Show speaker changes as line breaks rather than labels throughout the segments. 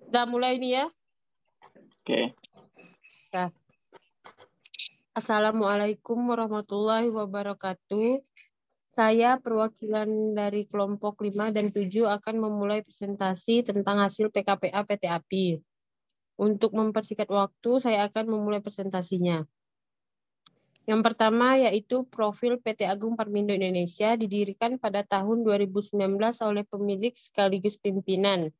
Udah mulai nih ya.
Oke.
Ya. Assalamualaikum warahmatullahi wabarakatuh. Saya perwakilan dari kelompok 5 dan 7 akan memulai presentasi tentang hasil PKPA PT API. Untuk mempersingkat waktu, saya akan memulai presentasinya. Yang pertama yaitu profil PT Agung Parmindo Indonesia didirikan pada tahun 2019 oleh pemilik sekaligus pimpinan.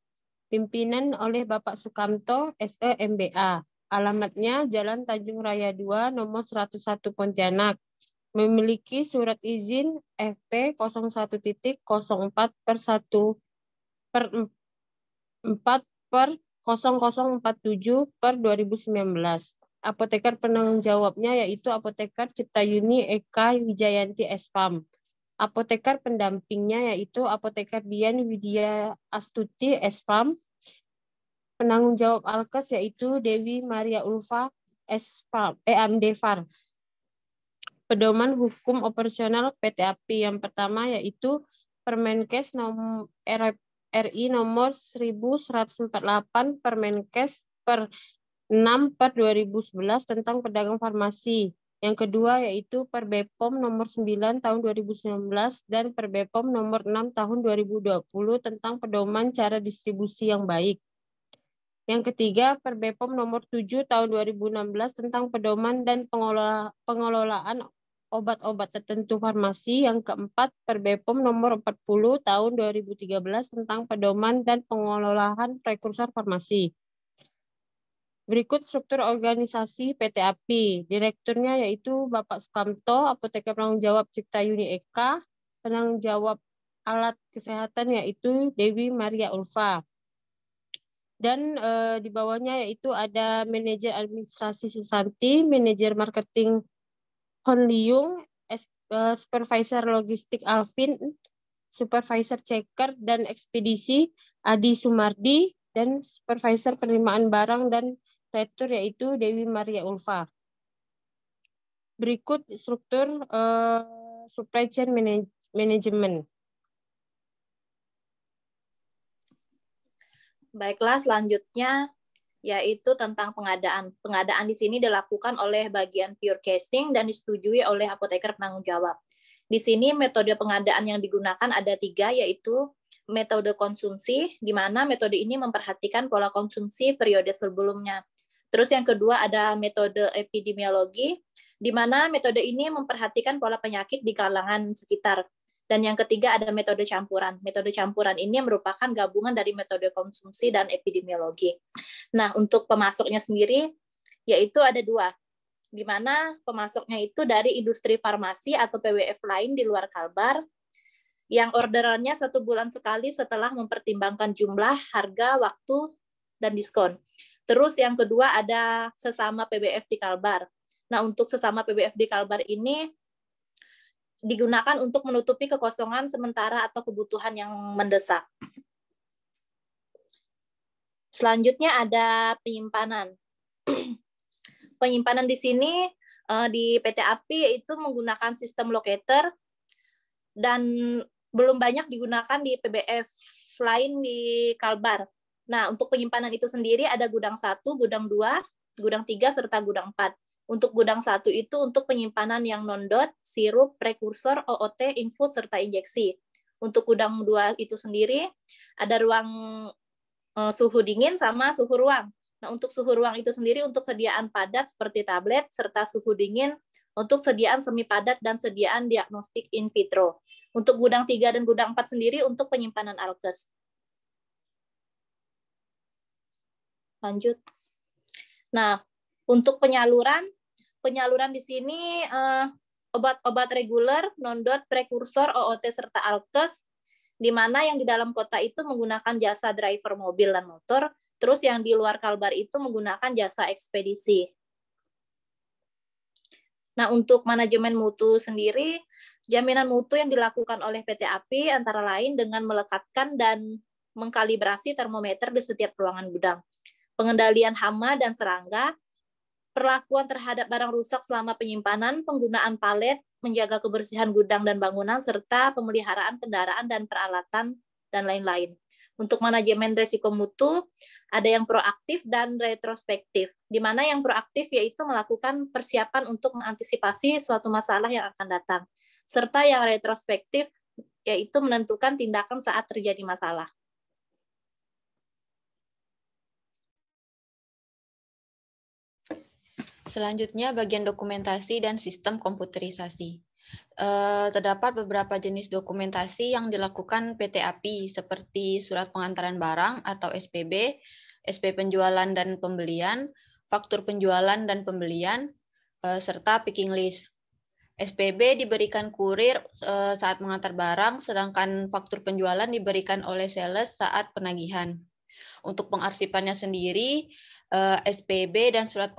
Pimpinan oleh Bapak Sukamto, SE MBA. Alamatnya Jalan Tanjung Raya 2, nomor 101 Pontianak. Memiliki surat izin FP 01.04 per 1 per 4 per 0047 per 2019. Apoteker penanggung jawabnya yaitu Apoteker Ciptayuni Eka Wijayanti Espam. Apoteker pendampingnya yaitu Apoteker Dian Widya Astuti Espam. Penanggung jawab Alkes yaitu Dewi Maria Ulfa AMD-FAR. Pedoman hukum operasional PT API yang pertama yaitu Permenkes RI nomor 1148 Permenkes per 6 per 2011 tentang pedagang farmasi. Yang kedua yaitu Perbepom nomor 9 tahun 2019 dan Perbepom nomor 6 tahun 2020 tentang pedoman cara distribusi yang baik. Yang ketiga, Perbepom nomor 7 tahun 2016 tentang pedoman dan pengelolaan obat-obat tertentu farmasi. Yang keempat, Perbepom nomor 40 tahun 2013 tentang pedoman dan pengelolaan prekursor farmasi. Berikut struktur organisasi PT API. Direkturnya yaitu Bapak Sukamto, Apoteker penanggung jawab Ciptayuni Eka, penanggung jawab alat kesehatan yaitu Dewi Maria Ulfa. Dan di bawahnya yaitu ada manajer administrasi Susanti, manajer marketing Hon Liung, supervisor logistik Alvin, supervisor checker dan ekspedisi Adi Sumardi, dan supervisor penerimaan barang dan retur yaitu Dewi Maria Ulfa. Berikut struktur supply chain management.
Baiklah, selanjutnya yaitu tentang pengadaan. Pengadaan di sini dilakukan oleh bagian pure casing dan disetujui oleh apoteker penanggung jawab. Di sini metode pengadaan yang digunakan ada 3, yaitu metode konsumsi, di mana metode ini memperhatikan pola konsumsi periode sebelumnya. Terus yang kedua ada metode epidemiologi, di mana metode ini memperhatikan pola penyakit di kalangan sekitar. Dan yang ketiga ada metode campuran. Metode campuran ini merupakan gabungan dari metode konsumsi dan epidemiologi. Nah, untuk pemasoknya sendiri, yaitu ada 2, di mana pemasoknya itu dari industri farmasi atau PWF lain di luar Kalbar, yang orderannya 1 bulan sekali setelah mempertimbangkan jumlah, harga, waktu, dan diskon. Terus yang kedua ada sesama PBF di Kalbar. Nah, untuk sesama PBF di Kalbar ini digunakan untuk menutupi kekosongan sementara atau kebutuhan yang mendesak. Selanjutnya ada penyimpanan. Penyimpanan di sini di PT API itu menggunakan sistem locator dan belum banyak digunakan di PBF lain di Kalbar. Nah, untuk penyimpanan itu sendiri ada gudang 1, gudang 2, gudang 3, serta gudang 4. Untuk gudang 1 itu untuk penyimpanan yang non-dot, sirup, prekursor, OOT, infus, serta injeksi. Untuk gudang 2 itu sendiri ada ruang suhu dingin sama suhu ruang. Nah, untuk suhu ruang itu sendiri untuk sediaan padat seperti tablet, serta suhu dingin untuk sediaan semi padat dan sediaan diagnostik in vitro. Untuk gudang 3 dan gudang 4 sendiri untuk penyimpanan alkes. Lanjut. Nah, untuk penyaluran di sini obat-obat reguler, non-dot, prekursor, OOT, serta alkes, di mana yang di dalam kota itu menggunakan jasa driver mobil dan motor, terus yang di luar Kalbar itu menggunakan jasa ekspedisi. Nah, untuk manajemen mutu sendiri, jaminan mutu yang dilakukan oleh PT API antara lain dengan melekatkan dan mengkalibrasi termometer di setiap ruangan gudang, pengendalian hama dan serangga, perlakuan terhadap barang rusak selama penyimpanan, penggunaan palet, menjaga kebersihan gudang dan bangunan, serta pemeliharaan kendaraan dan peralatan, dan lain-lain. Untuk manajemen risiko mutu, Ada yang proaktif dan retrospektif, di mana yang proaktif yaitu melakukan persiapan untuk mengantisipasi suatu masalah yang akan datang, serta yang retrospektif yaitu menentukan tindakan saat terjadi masalah.
Selanjutnya, bagian dokumentasi dan sistem komputerisasi. Terdapat beberapa jenis dokumentasi yang dilakukan PT API, seperti surat pengantaran barang atau SPB, SP penjualan dan pembelian, faktur penjualan dan pembelian, serta picking list. SPB diberikan kurir saat mengantar barang, sedangkan faktur penjualan diberikan oleh sales saat penagihan. Untuk pengarsipannya sendiri, SPB dan surat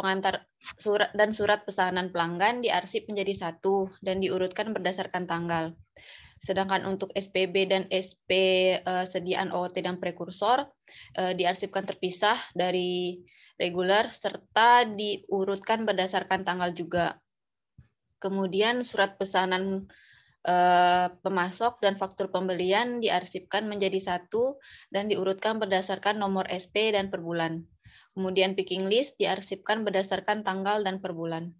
pesanan pelanggan diarsip menjadi satu dan diurutkan berdasarkan tanggal. Sedangkan untuk SPB dan SP sediaan OOT dan prekursor diarsipkan terpisah dari reguler serta diurutkan berdasarkan tanggal juga. Kemudian surat pesanan pemasok dan faktur pembelian diarsipkan menjadi satu dan diurutkan berdasarkan nomor SP dan per bulan. Kemudian picking list diarsipkan berdasarkan tanggal dan per bulan.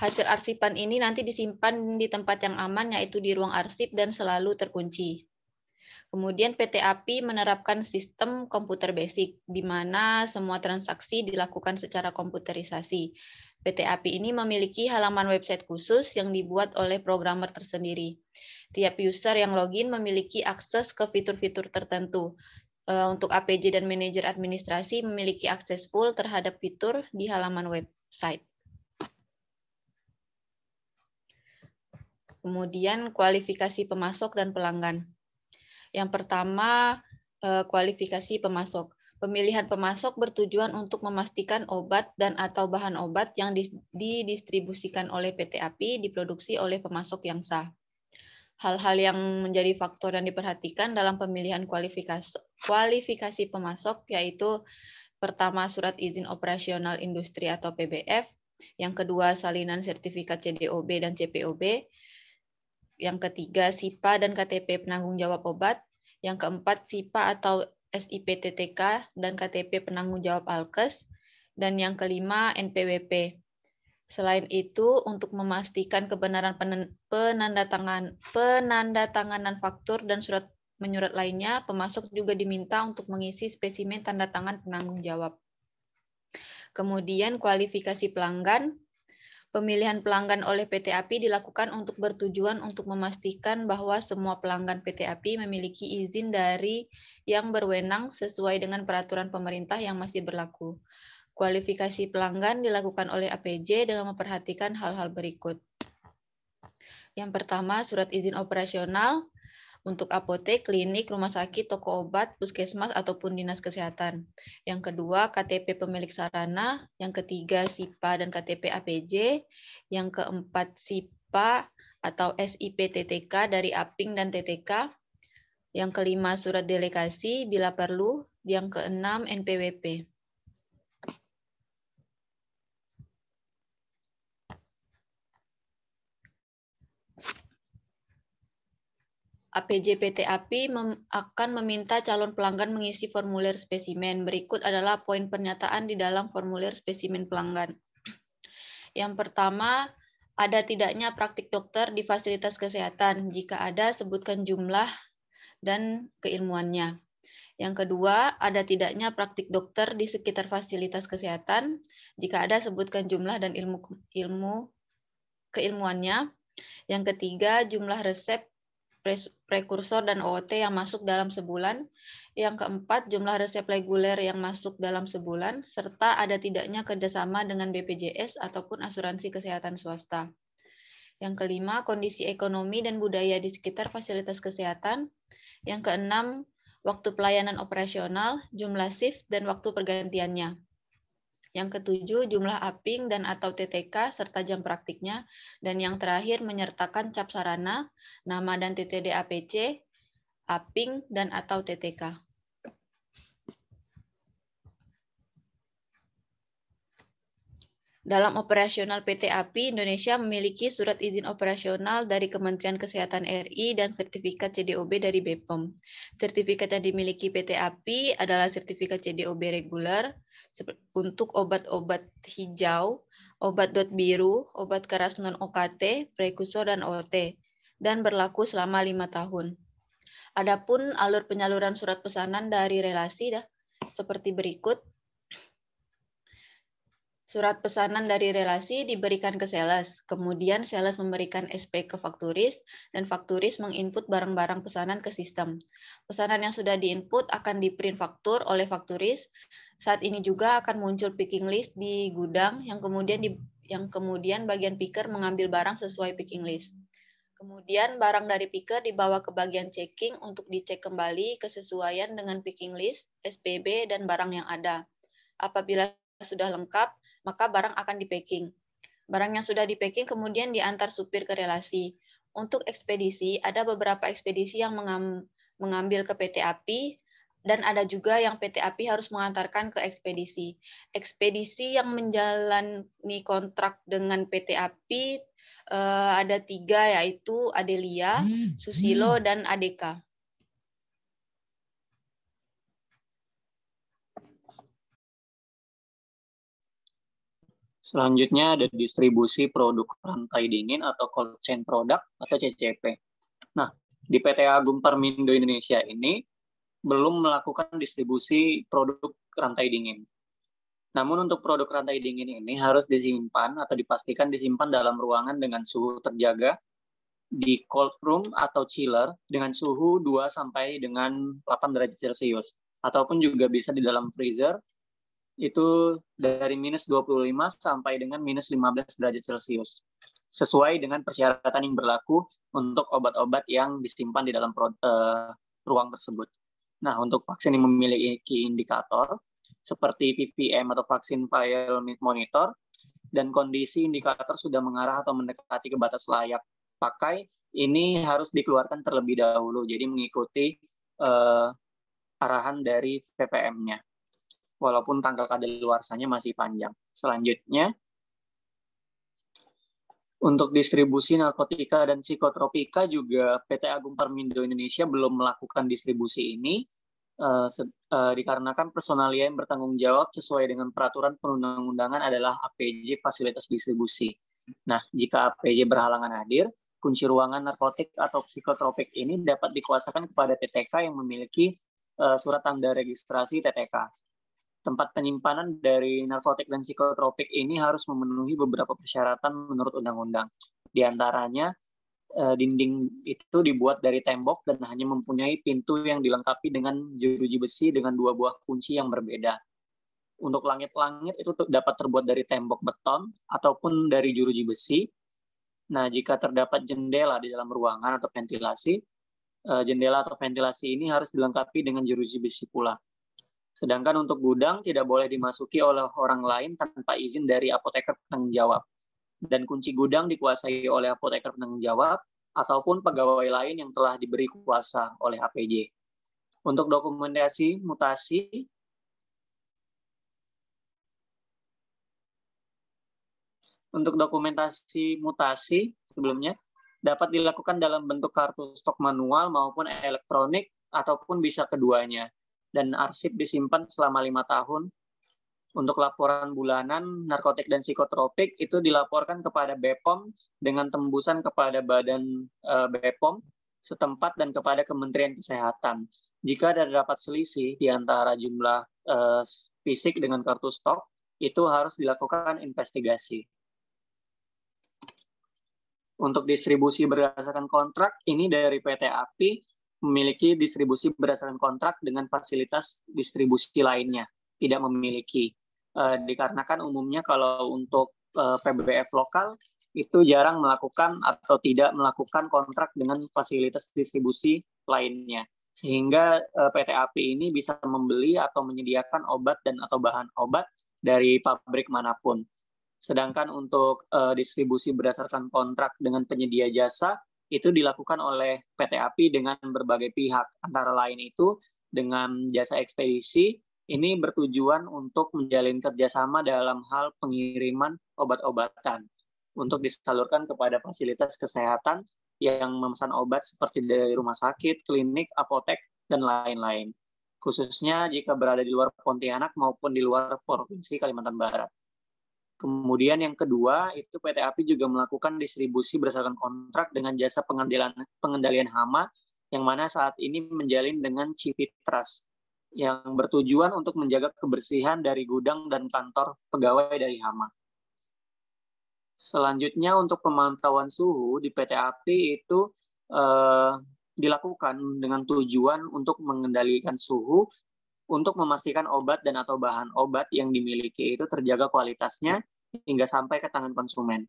Hasil arsipan ini nanti disimpan di tempat yang aman, yaitu di ruang arsip dan selalu terkunci. Kemudian PT API menerapkan sistem komputer basic, di mana semua transaksi dilakukan secara komputerisasi. PT API ini memiliki halaman website khusus yang dibuat oleh programmer tersendiri. Tiap user yang login memiliki akses ke fitur-fitur tertentu. Untuk APJ dan manajer administrasi memiliki akses full terhadap fitur di halaman website. Kemudian kualifikasi pemasok dan pelanggan. Yang pertama, kualifikasi pemasok. Pemilihan pemasok bertujuan untuk memastikan obat dan atau bahan obat yang didistribusikan oleh PT API diproduksi oleh pemasok yang sah. Hal-hal yang menjadi faktor yang diperhatikan dalam pemilihan kualifikasi pemasok yaitu pertama, surat izin operasional industri atau PBF, yang kedua, salinan sertifikat CDOB dan CPOB, yang ketiga, SIPA dan KTP penanggung jawab obat, yang keempat, SIPA atau SIP-TTK dan KTP penanggung jawab Alkes, dan yang kelima, NPWP. Selain itu, untuk memastikan kebenaran penandatanganan faktur dan surat menyurat lainnya, pemasok juga diminta untuk mengisi spesimen tanda tangan penanggung jawab. Kemudian kualifikasi pelanggan. Pemilihan pelanggan oleh PT API dilakukan untuk bertujuan untuk memastikan bahwa semua pelanggan PT API memiliki izin dari yang berwenang sesuai dengan peraturan pemerintah yang masih berlaku. Kualifikasi pelanggan dilakukan oleh APJ dengan memperhatikan hal-hal berikut. Yang pertama, surat izin operasional untuk apotek, klinik, rumah sakit, toko obat, puskesmas, ataupun dinas kesehatan. Yang kedua, KTP pemilik sarana. Yang ketiga, SIPA dan KTP APJ. Yang keempat, SIPA atau SIP-TTK dari APING dan TTK. Yang kelima, surat delegasi bila perlu. Yang keenam, NPWP. APJ PT API akan meminta calon pelanggan mengisi formulir spesimen. Berikut adalah poin pernyataan di dalam formulir spesimen pelanggan. Yang pertama, ada tidaknya praktik dokter di fasilitas kesehatan. Jika ada, sebutkan jumlah dan keilmuannya. Yang kedua, ada tidaknya praktik dokter di sekitar fasilitas kesehatan. Jika ada, sebutkan jumlah dan keilmuannya. Yang ketiga, jumlah resep, prekursor dan OOT yang masuk dalam sebulan. Yang keempat, jumlah resep reguler yang masuk dalam sebulan, serta ada tidaknya kerjasama dengan BPJS ataupun asuransi kesehatan swasta. Yang kelima, kondisi ekonomi dan budaya di sekitar fasilitas kesehatan. Yang keenam, waktu pelayanan operasional, jumlah shift, dan waktu pergantiannya. Yang ketujuh, jumlah APING dan atau TTK serta jam praktiknya. Dan yang terakhir, menyertakan cap sarana, nama dan TTD APC, APING dan atau TTK. Dalam operasional PT API, Indonesia memiliki surat izin operasional dari Kementerian Kesehatan RI dan sertifikat CDOB dari BPOM. Sertifikat yang dimiliki PT API adalah sertifikat CDOB reguler untuk obat-obat hijau, obat dot biru, obat keras non-OKT, prekursor, dan OT, dan berlaku selama 5 tahun. Adapun alur penyaluran surat pesanan dari relasi seperti berikut. Surat pesanan dari relasi diberikan ke sales, kemudian sales memberikan SP ke fakturis, dan fakturis menginput barang-barang pesanan ke sistem. Pesanan yang sudah diinput akan di-print faktur oleh fakturis. Saat ini juga akan muncul picking list di gudang, yang kemudian bagian picker mengambil barang sesuai picking list. Kemudian barang dari picker dibawa ke bagian checking untuk dicek kembali kesesuaian dengan picking list, SPB, dan barang yang ada. Apabila sudah lengkap, maka barang akan di-packing. Barang yang sudah di-packing kemudian diantar supir ke relasi. Untuk ekspedisi, ada beberapa ekspedisi yang mengambil ke PT API, dan ada juga yang PT API harus mengantarkan ke ekspedisi. Ekspedisi yang menjalani kontrak dengan PT API ada 3, yaitu Adelia, Susilo, dan ADK.
Selanjutnya ada distribusi produk rantai dingin atau cold chain product atau CCP. Nah, di PT Agung Permindo Indonesia ini belum melakukan distribusi produk rantai dingin. Namun untuk produk rantai dingin ini harus disimpan atau dipastikan disimpan dalam ruangan dengan suhu terjaga di cold room atau chiller dengan suhu 2 sampai dengan 8 derajat Celcius, ataupun juga bisa di dalam freezer itu dari minus 25 sampai dengan minus 15 derajat Celcius, sesuai dengan persyaratan yang berlaku untuk obat-obat yang disimpan di dalam ruang tersebut. Nah, untuk vaksin yang memiliki indikator seperti VVM atau vaksin vial monitor, dan kondisi indikator sudah mengarah atau mendekati ke batas layak pakai, ini harus dikeluarkan terlebih dahulu, jadi mengikuti arahan dari VPM-nya. Walaupun tanggal kadaluarsanya masih panjang. Selanjutnya, untuk distribusi narkotika dan psikotropika juga PT Agung Permindo Indonesia belum melakukan distribusi ini dikarenakan personalia yang bertanggung jawab sesuai dengan peraturan perundang-undangan adalah APJ fasilitas distribusi. Nah, jika APJ berhalangan hadir, kunci ruangan narkotik atau psikotropik ini dapat dikuasakan kepada TTK yang memiliki surat tanda registrasi TTK. Tempat penyimpanan dari narkotik dan psikotropik ini harus memenuhi beberapa persyaratan menurut undang-undang. Di antaranya, dinding itu dibuat dari tembok dan hanya mempunyai pintu yang dilengkapi dengan jeruji besi dengan 2 buah kunci yang berbeda. Untuk langit-langit itu dapat terbuat dari tembok beton ataupun dari jeruji besi. Nah, jika terdapat jendela di dalam ruangan atau ventilasi, jendela atau ventilasi ini harus dilengkapi dengan jeruji besi pula. Sedangkan untuk gudang tidak boleh dimasuki oleh orang lain tanpa izin dari apoteker penanggung jawab. Dan kunci gudang dikuasai oleh apoteker penanggung jawab ataupun pegawai lain yang telah diberi kuasa oleh APJ. Untuk dokumentasi mutasi sebelumnya dapat dilakukan dalam bentuk kartu stok manual maupun elektronik ataupun bisa keduanya. Dan arsip disimpan selama 5 tahun. Untuk laporan bulanan narkotik dan psikotropik itu dilaporkan kepada BPOM dengan tembusan kepada badan BPOM setempat dan kepada Kementerian Kesehatan. Jika terdapat selisih di antara jumlah fisik dengan kartu stok, itu harus dilakukan investigasi. Untuk distribusi berdasarkan kontrak, ini dari PT API memiliki distribusi berdasarkan kontrak dengan fasilitas distribusi lainnya, tidak memiliki. Dikarenakan umumnya kalau untuk PBBF lokal itu jarang melakukan atau tidak melakukan kontrak dengan fasilitas distribusi lainnya. Sehingga PT API ini bisa membeli atau menyediakan obat dan atau bahan obat dari pabrik manapun. Sedangkan untuk distribusi berdasarkan kontrak dengan penyedia jasa, itu dilakukan oleh PT API dengan berbagai pihak, antara lain itu dengan jasa ekspedisi, Ini bertujuan untuk menjalin kerjasama dalam hal pengiriman obat-obatan untuk disalurkan kepada fasilitas kesehatan yang memesan obat seperti dari rumah sakit, klinik, apotek, dan lain-lain. Khususnya jika berada di luar Pontianak maupun di luar Provinsi Kalimantan Barat. Kemudian yang kedua, itu PT API juga melakukan distribusi berdasarkan kontrak dengan jasa pengendalian hama, yang mana saat ini menjalin dengan Civitrust, yang bertujuan untuk menjaga kebersihan dari gudang dan kantor pegawai dari hama. Selanjutnya untuk pemantauan suhu di PT API itu dilakukan dengan tujuan untuk mengendalikan suhu untuk memastikan obat dan atau bahan obat yang dimiliki itu terjaga kualitasnya hingga sampai ke tangan konsumen.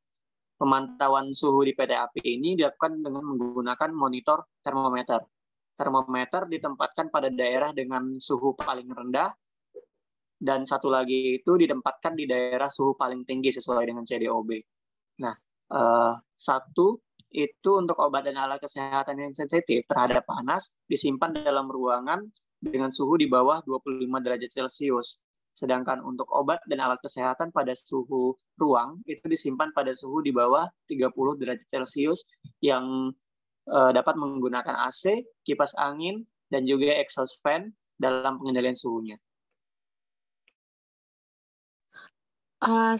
Pemantauan suhu di PT API ini dilakukan dengan menggunakan monitor termometer. Termometer ditempatkan pada daerah dengan suhu paling rendah, dan satu lagi itu ditempatkan di daerah suhu paling tinggi sesuai dengan CDOB. Nah, satu itu untuk obat dan alat kesehatan yang sensitif terhadap panas disimpan dalam ruangan dengan suhu di bawah 25 derajat Celcius. Sedangkan untuk obat dan alat kesehatan pada suhu ruang itu disimpan pada suhu di bawah 30 derajat Celcius yang dapat menggunakan AC, kipas angin, dan juga exhaust fan dalam pengendalian suhunya.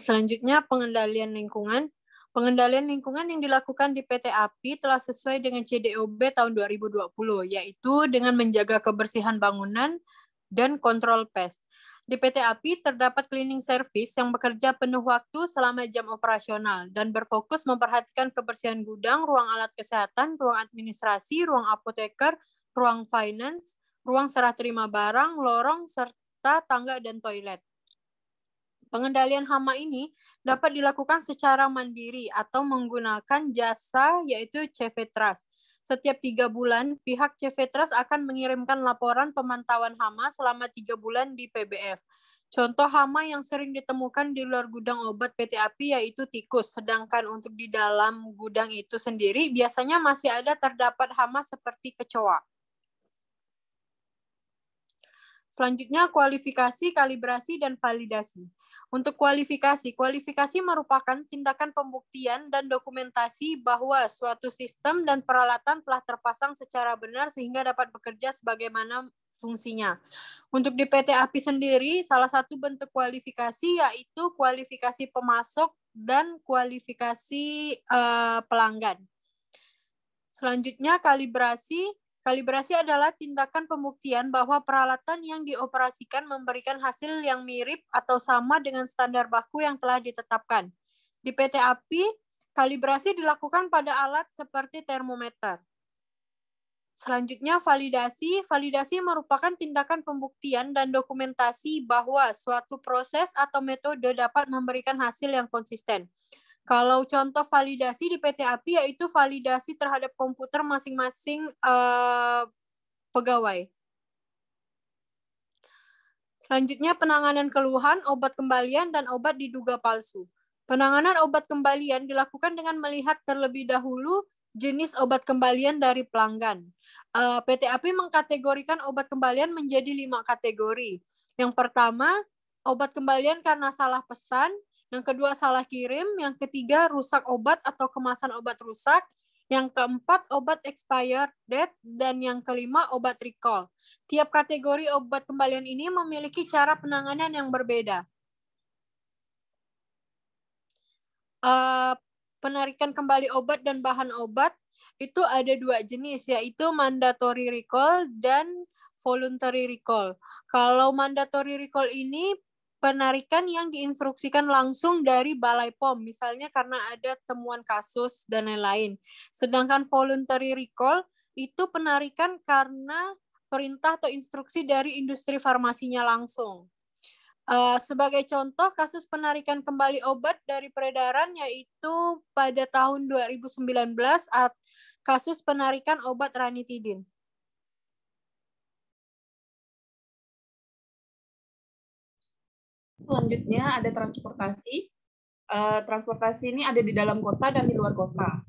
Selanjutnya, pengendalian lingkungan. Pengendalian lingkungan yang dilakukan di PT API telah sesuai dengan CDOB tahun 2020, yaitu dengan menjaga kebersihan bangunan dan kontrol pest. Di PT API terdapat cleaning service yang bekerja penuh waktu selama jam operasional dan berfokus memperhatikan kebersihan gudang, ruang alat kesehatan, ruang administrasi, ruang apoteker, ruang finance, ruang serah terima barang, lorong, serta tangga dan toilet. Pengendalian hama ini dapat dilakukan secara mandiri atau menggunakan jasa yaitu Civitrust. Setiap 3 bulan, pihak Civitrust akan mengirimkan laporan pemantauan hama selama 3 bulan di PBF. Contoh hama yang sering ditemukan di luar gudang obat PT API yaitu tikus, sedangkan untuk di dalam gudang itu sendiri biasanya masih ada terdapat hama seperti kecoa. Selanjutnya, kualifikasi, kalibrasi, dan validasi. Untuk kualifikasi merupakan tindakan pembuktian dan dokumentasi bahwa suatu sistem dan peralatan telah terpasang secara benar sehingga dapat bekerja sebagaimana fungsinya. Untuk di PT API sendiri, salah satu bentuk kualifikasi yaitu kualifikasi pemasok dan kualifikasi pelanggan. Selanjutnya, kalibrasi. Kalibrasi adalah tindakan pembuktian bahwa peralatan yang dioperasikan memberikan hasil yang mirip atau sama dengan standar baku yang telah ditetapkan. Di PT API, kalibrasi dilakukan pada alat seperti termometer. Selanjutnya, validasi. Validasi merupakan tindakan pembuktian dan dokumentasi bahwa suatu proses atau metode dapat memberikan hasil yang konsisten. Kalau contoh validasi di PT API yaitu validasi terhadap komputer masing-masing pegawai. Selanjutnya, penanganan keluhan, obat kembalian, dan obat diduga palsu. Penanganan obat kembalian dilakukan dengan melihat terlebih dahulu jenis obat kembalian dari pelanggan. PT API mengkategorikan obat kembalian menjadi 5 kategori. Yang pertama, obat kembalian karena salah pesan. Yang kedua, salah kirim. Yang ketiga, rusak obat atau kemasan obat rusak. Yang keempat, obat expired date. Dan yang kelima, obat recall. Tiap kategori obat kembalian ini memiliki cara penanganan yang berbeda. Penarikan kembali obat dan bahan obat itu ada 2 jenis, yaitu mandatory recall dan voluntary recall. Kalau mandatory recall ini penarikan yang diinstruksikan langsung dari Balai POM, misalnya karena ada temuan kasus dan lain-lain. Sedangkan voluntary recall itu penarikan karena perintah atau instruksi dari industri farmasinya langsung. Sebagai contoh, kasus penarikan kembali obat dari peredaran yaitu pada tahun 2019 kasus penarikan obat ranitidin.
Selanjutnya ada transportasi. Transportasi ini ada di dalam kota dan di luar kota.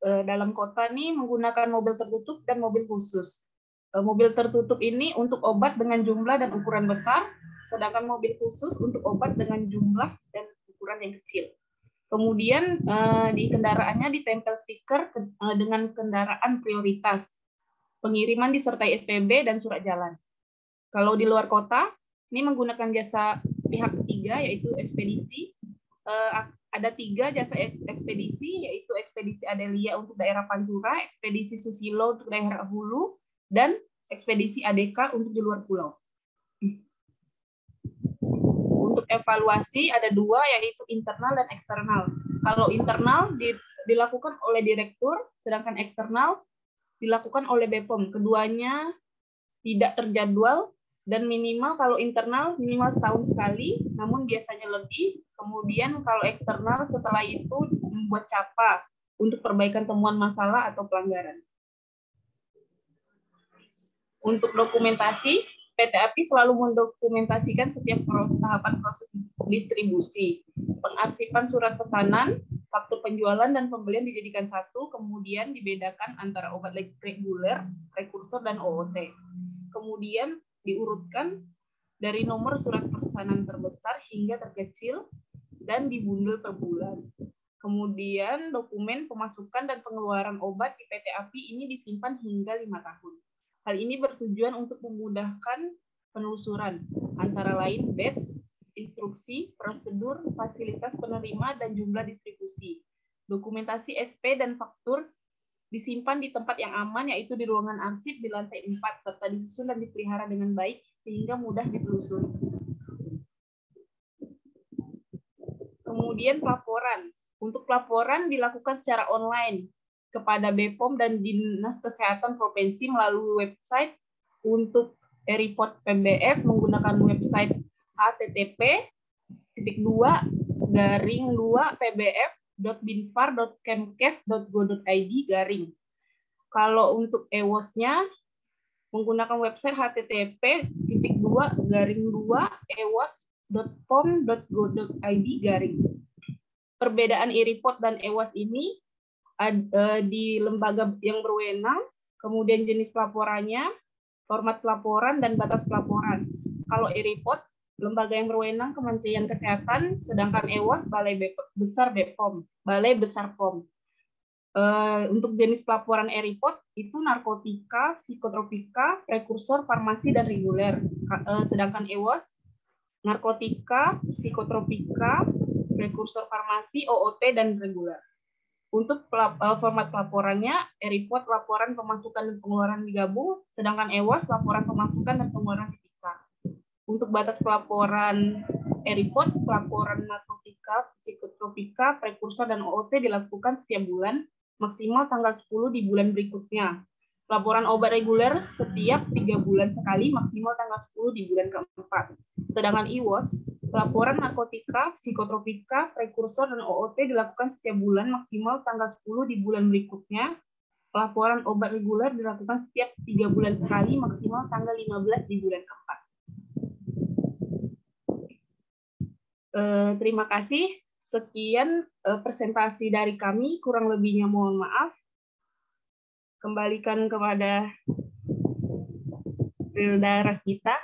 Dalam kota ini menggunakan mobil tertutup dan mobil khusus. Mobil tertutup ini untuk obat dengan jumlah dan ukuran besar, sedangkan mobil khusus untuk obat dengan jumlah dan ukuran yang kecil. Kemudian di kendaraannya ditempel stiker dengan kendaraan prioritas. Pengiriman disertai SPB dan surat jalan. Kalau di luar kota, ini menggunakan jasa pihak ketiga, yaitu ekspedisi. Ada 3 jasa ekspedisi, yaitu ekspedisi Adelia untuk daerah Pantura, ekspedisi Susilo untuk daerah Hulu, dan ekspedisi ADK untuk di luar pulau. Untuk evaluasi ada 2, yaitu internal dan eksternal. Kalau internal dilakukan oleh direktur, sedangkan eksternal dilakukan oleh BPOM. Keduanya tidak terjadwal, dan minimal kalau internal minimal setahun sekali, namun biasanya lebih. Kemudian kalau eksternal setelah itu membuat CAPA untuk perbaikan temuan masalah atau pelanggaran. Untuk dokumentasi, PT API selalu mendokumentasikan setiap tahapan proses distribusi. Pengarsipan surat pesanan, faktur penjualan dan pembelian dijadikan satu, kemudian dibedakan antara obat reguler, prekursor, dan OOT. Kemudian diurutkan dari nomor surat pesanan terbesar hingga terkecil dan dibundel per bulan. Kemudian dokumen pemasukan dan pengeluaran obat di PT API ini disimpan hingga 5 tahun. Hal ini bertujuan untuk memudahkan penelusuran, antara lain batch, instruksi, prosedur, fasilitas penerima, dan jumlah distribusi. Dokumentasi SP dan faktur disimpan di tempat yang aman, yaitu di ruangan arsip di lantai 4, serta disusun dan dipelihara dengan baik, sehingga mudah ditelusuri. Kemudian pelaporan. Untuk pelaporan dilakukan secara online kepada BPOM dan Dinas Kesehatan Provinsi melalui website. Untuk e-report PBF menggunakan website http://pbf.binfar.kemkes.go.id /. Kalau untuk EWOS-nya menggunakan website http://ewos.pom.go.id /. Perbedaan e-report dan EWOS ini di lembaga yang berwenang, kemudian jenis pelaporannya, format pelaporan, dan batas pelaporan. Kalau e-report, lembaga yang berwenang Kementerian Kesehatan, sedangkan EWOS Balai Besar BPOM, Balai Besar POM. Untuk jenis pelaporan e-report itu narkotika, psikotropika, prekursor, farmasi, dan reguler. Sedangkan EWOS narkotika, psikotropika, prekursor farmasi, OOT, dan reguler. Untuk format pelaporannya, e-report laporan pemasukan dan pengeluaran digabung, sedangkan EWOS laporan pemasukan dan pengeluaran dipisah. Untuk batas pelaporan e-report, pelaporan narkotika, psikotropika, prekursor, dan OOT dilakukan setiap bulan, maksimal tanggal 10 di bulan berikutnya. Laporan obat reguler setiap 3 bulan sekali, maksimal tanggal 10 di bulan keempat. Sedangkan EWOS, laporan narkotika, psikotropika, prekursor, dan OOT dilakukan setiap bulan, maksimal tanggal 10 di bulan berikutnya. Laporan obat reguler dilakukan setiap 3 bulan sekali, maksimal tanggal 15 di bulan keempat. Terima kasih. Sekian presentasi dari kami, kurang lebihnya mohon maaf. Kembalikan kepada Rilda Rasgita.